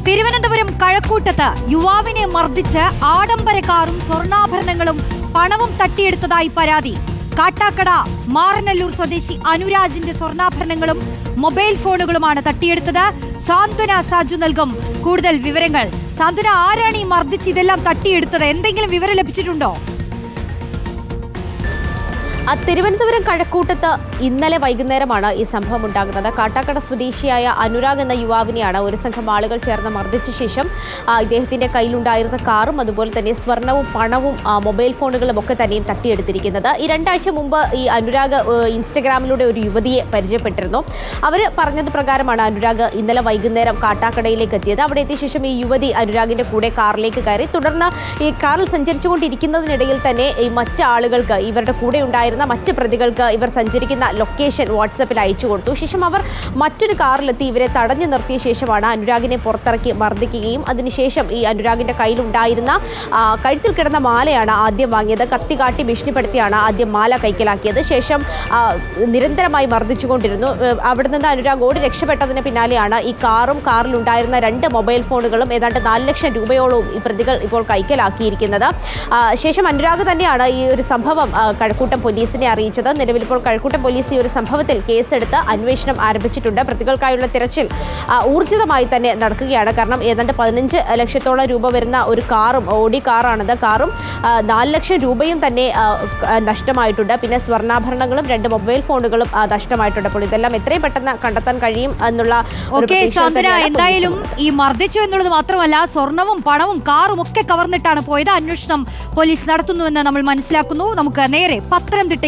തിരുവനന്തപുരം കഴക്കൂട്ടത്ത് യുവാവിനെ മർദ്ദിച്ച് ആഡംബര കാറും സ്വർണ്ണാഭരണങ്ങളും പണവും തട്ടിയെടുത്തതായി പരാതി. കാട്ടാക്കട മാറനല്ലൂർ സ്വദേശി അനുരാജിന്റെ സ്വർണ്ണാഭരണങ്ങളും മൊബൈൽ ഫോണുകളുമാണ് തട്ടിയെടുത്തത്. സാന്ത്വന സാജു നൽകും കൂടുതൽ വിവരങ്ങൾ. സാന്ത്വന, ആരാണ് ഈ മർദ്ദിച്ച് ഇതെല്ലാം തട്ടിയെടുത്തത്? എന്തെങ്കിലും വിവരം ലഭിച്ചിട്ടുണ്ടോ? തിരുവനന്തപുരം കഴക്കൂട്ടത്ത് ഇന്നലെ വൈകുന്നേരമാണ് ഈ സംഭവം ഉണ്ടാകുന്നത്. കാട്ടാക്കട സ്വദേശിയായ അനുരാഗ് എന്ന യുവാവിനെയാണ് ഒരു സംഘം ആളുകൾ ചേർന്ന് മർദ്ദിച്ച ശേഷം ഇദ്ദേഹത്തിന്റെ കയ്യിലുണ്ടായിരുന്ന കാറും അതുപോലെ തന്നെ സ്വർണവും പണവും മൊബൈൽ ഫോണുകളും ഒക്കെ തന്നെയും തട്ടിയെടുത്തിരിക്കുന്നത്. ഈ 2 ആഴ്ച മുമ്പ് ഈ അനുരാഗ് ഇൻസ്റ്റഗ്രാമിലൂടെ ഒരു യുവതിയെ പരിചയപ്പെട്ടിരുന്നു. അവർ പറഞ്ഞത് പ്രകാരമാണ് അനുരാഗ് ഇന്നലെ വൈകുന്നേരം കാട്ടാക്കടയിലേക്ക് എത്തിയത്. അവിടെ എത്തിയ ശേഷം ഈ യുവതി അനുരാഗിന്റെ കൂടെ കാറിലേക്ക് കയറി. തുടർന്ന് ഈ കാറിൽ സഞ്ചരിച്ചുകൊണ്ടിരിക്കുന്നതിനിടയിൽ തന്നെ ഈ മറ്റ് ആളുകൾക്ക്, ഇവരുടെ കൂടെ ഉണ്ടായിരുന്ന മറ്റ് പ്രതികൾക്ക് ഇവർ സഞ്ചരിക്കുന്ന ലൊക്കേഷൻ വാട്സാപ്പിൽ അയച്ചു കൊടുത്തു. ശേഷം അവർ മറ്റൊരു കാറിലെത്തി ഇവരെ തടഞ്ഞു നിർത്തിയ ശേഷമാണ് അനുരാഗിനെ പുറത്തിറക്കി മർദ്ദിക്കുകയും അതിനുശേഷം ഈ അനുരാഗിന്റെ കയ്യിലുണ്ടായിരുന്ന കഴുത്തിൽ കിടന്ന മാലയാണ് ആദ്യം വാങ്ങിയത്. കത്തി കാട്ടി ഭീഷണിപ്പെടുത്തിയാണ് ആദ്യം മാല കൈക്കലാക്കിയത്. ശേഷം നിരന്തരമായി മർദ്ദിച്ചുകൊണ്ടിരുന്നു. അവിടെ നിന്ന് അനുരാഗ് ഓടി രക്ഷപ്പെട്ടതിന് പിന്നാലെയാണ് ഈ കാറിലുണ്ടായിരുന്ന 2 മൊബൈൽ ഫോണുകളും ഏതാണ്ട് 4 ലക്ഷം രൂപയോളവും ഈ പ്രതികൾ ഇപ്പോൾ കൈക്കലാക്കിയിരിക്കുന്നത്. ശേഷം അനുരാഗ് തന്നെയാണ് ഈ ഒരു സംഭവം കഴക്കൂട്ടം പോലീസിനെ അറിയിച്ചത്. നിലവിൽ ഇപ്പോൾ കഴക്കൂട്ടം പോലീസ് ഈ ഒരു സംഭവത്തിൽ കേസെടുത്ത് അന്വേഷണം ആരംഭിച്ചിട്ടുണ്ട്. പ്രതികൾക്കായുള്ള തിരച്ചിൽ ഊർജിതമായി തന്നെ നടക്കുകയാണ്. കാരണം ഏതാണ്ട് 15 ലക്ഷത്തോളം രൂപ വരുന്ന ഒരു കാറും, ഓടി കാറാണത്, കാറും 4 ലക്ഷം രൂപയും തന്നെ നഷ്ടമായിട്ടുണ്ട്. പിന്നെ സ്വർണ്ണാഭരണങ്ങളും 2 മൊബൈൽ ഫോണുകളും നഷ്ടമായിട്ടുണ്ട്. അപ്പോൾ ഇതെല്ലാം എത്രയും പെട്ടെന്ന് കണ്ടെത്താൻ കഴിയും എന്നുള്ള എന്തായാലും ഈ മർദ്ദിച്ചു എന്നുള്ളത് മാത്രമല്ല, സ്വർണവും പണവും കാറും ഒക്കെ കവർന്നിട്ടാണ് പോയത്. അന്വേഷണം പോലീസ് നടത്തുന്നുവെന്ന് നമ്മൾ മനസ്സിലാക്കുന്നു. നമുക്ക് നേരെ പത്തനംതിട്ട